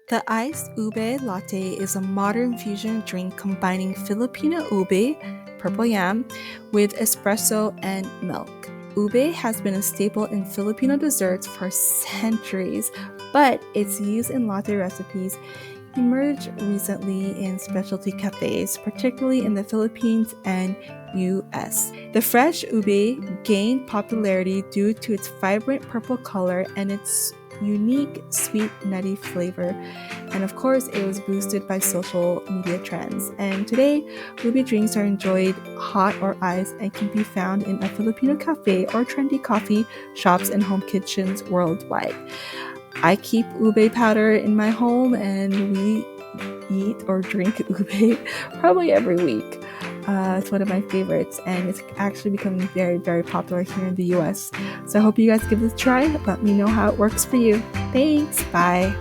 The iced ube latte is a modern fusion drink combining Filipino ube, purple yam, with espresso and milk. Ube has been a staple in Filipino desserts for centuries, but its use in latte recipes emerged recently in specialty cafes, particularly in the Philippines and US. The fresh ube gained popularity due to its vibrant purple color and its unique sweet nutty flavor, and of course it was boosted by social media trends. And today ube drinks are enjoyed hot or iced and can be found in a Filipino cafe or trendy coffee shops and home kitchens worldwide. I keep ube powder in my home and we eat or drink ube probably every week. It's one of my favorites, and it's actually becoming very, very popular here in the US. So I hope you guys give this a try. Let me know how it works for you. Thanks. Bye.